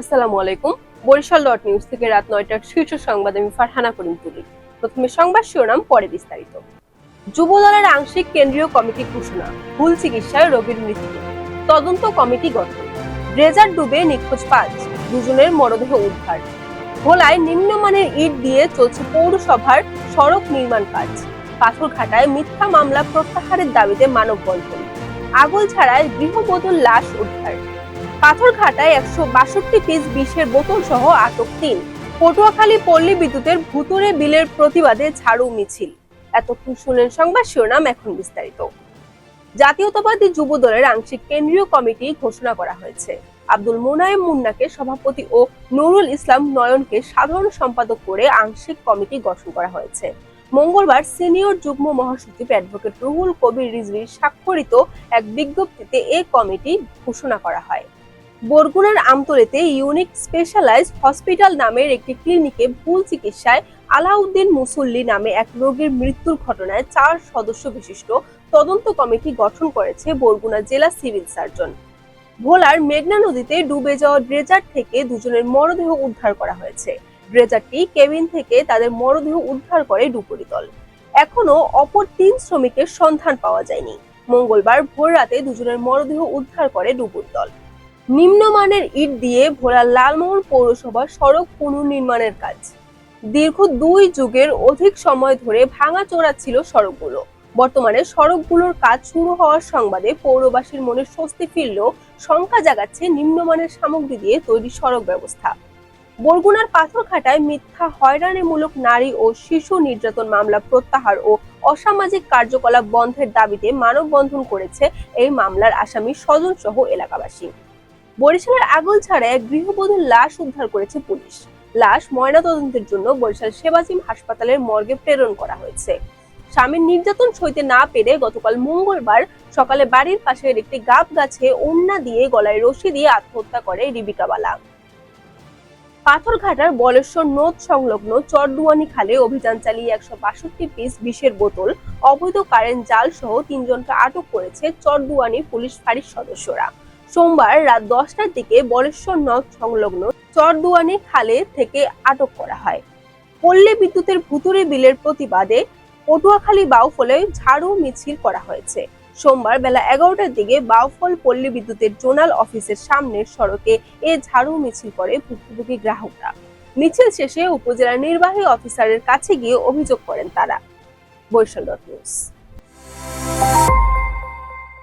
আসসালামু আলাইকুম। Barishal dot news থেকে রাত ৯টার শীর্ষ সংবাদ আমি ফারহানা করিম তুলি। প্রথমে সংবাদ শিরোনাম, পরে বিস্তারিত। যুবদলের আংশিক কেন্দ্রীয় কমিটি ঘোষণা, ভুল চিকিৎসায় রোগীর মৃত্যু, তদন্ত কমিটি গঠন। ড্রেজার ডুবে নিখোঁজ ৫, দুজনের মরদেহ উদ্ধার। ভোলায় নিম্নমানের ইট দিয়ে চলছে পৌরসভার সড়ক নির্মাণ কাজ। পাথরঘাটায় মিথ্যা মামলা প্রত্যাহারের দাবিতে মানববন্ধন। আগলঝাড়ায় গৃহবধূর লাশ উদ্ধার। পাথরঘাটায় ১৬২ পিস বিষের বোতল সহ আটক ৩। পটুয়াখালী পল্লী বিদ্যুতের ভুতুড়ে বিলের প্রতিবাদে ঝাড়ু মিছিল। এতক্ষণ শুনলেন সংবাদ শিরোনাম, এখন বিস্তারিত। জাতীয়তাবাদী যুব দলের আংশিক কেন্দ্রীয় কমিটি ঘোষণা করা হয়েছে। আব্দুল মোনায়েম মুন্নাকে সভাপতি ও নুরুল ইসলাম নয়নকে সাধারণ সম্পাদক করে আংশিক কমিটি গঠন করা হয়েছে। মঙ্গলবার সিনিয়র যুগ্ম মহাসচিব অ্যাডভোকেট রুহুল কবির রিজভীর স্বাক্ষরিত এক বিজ্ঞপ্তিতে এ কমিটি ঘোষণা করা হয়। বরগুনার আমতলীতে ইউনিক স্পেশালাইজড হসপিটাল নামের একটি ক্লিনিকে ভুল চিকিৎসায় আলাউদ্দিন মুসল্লি নামে এক রোগীর মৃত্যুর ঘটনায় ৪ সদস্য বিশিষ্ট তদন্ত কমিটি গঠন করেছে বরগুনা জেলা সিভিল সার্জন। ভোলার মেঘনা নদীতে ডুবে যাওয়া ড্রেজার থেকে দুজনের মরদেহ উদ্ধার করা হয়েছে। ড্রেজারটি কেবিন থেকে তাদের মরদেহ উদ্ধার করে ডুবুরি দল। এখনো অপর ৩ শ্রমিকের সন্ধান পাওয়া যায়নি। মঙ্গলবার ভোর রাতে দুজনের মরদেহ উদ্ধার করে ডুবুরি দল। নিম্নমানের ইট দিয়ে ভোলা লালমোহন পৌরসভার সড়ক পুনর্নির্মাণের কাজ। দীর্ঘ ২ যুগের অধিক সময় ধরে ভাঙাচোরা ছিল সড়কগুলো। বর্তমানে সড়কগুলোর কাজ শুরু হওয়ার সংবাদে পৌরবাসীর মনে স্বস্তি ফিরলেও শঙ্কা জাগাচ্ছে নিম্নমানের সামগ্রী দিয়ে তৈরি সড়ক ব্যবস্থা। বরগুনার পাথরঘাটায় মিথ্যা হয়রানিমূলক নারী ও শিশু নির্যাতন মামলা প্রত্যাহার ও অসামাজিক কার্যকলাপ বন্ধের দাবিতে মানববন্ধন করেছে এই মামলার আসামি স্বজন সহ এলাকাবাসী। বরিশালের আগলঝাড়ায় এক গৃহবধূর লাশ উদ্ধার করেছে পুলিশ। লাশ ময়নাতদন্তের জন্য বরিশাল সেবাজিম হাসপাতালের মর্গে প্রেরণ করা হয়েছে। স্বামীর নির্যাতন সইতে না পেরে গতকাল মঙ্গলবার সকালে বাড়ির পাশের একটি গাব গাছে ওড়না দিয়ে গলায় রশি দিয়ে আত্মহত্যা করে রিবিকা বালা। পাথরঘাটার বলেশ্বর নদ সংলগ্ন চরদুয়ানি খালে অভিযান চালিয়ে ১৬২ পিস বিষের বোতল, অবৈধ কারেন্ট জাল সহ ৩ জনকে আটক করেছে চরদুয়ানি পুলিশ ফাঁড়ির সদস্যরা। সোমবার রাত ১০টার দিকে বলেশ্বর নদ সংলগ্ন চরদুয়ানি খালে থেকে আটক করা হয়। পল্লী বিদ্যুতের ভুতুড়ে বিলের প্রতিবাদে পটুয়াখালী বাউফলে ঝাড়ু মিছিল করা হয়েছে। সোমবার বেলা ১১টার দিকে বাউফল পল্লী বিদ্যুতের জোনাল অফিসের সামনের সড়কে এ ঝাড়ু মিছিল করে ভুক্তভোগী গ্রাহকরা। মিছিল শেষে উপজেলা নির্বাহী অফিসারের কাছে গিয়ে অভিযোগ করেন তারা। Barishal dot news.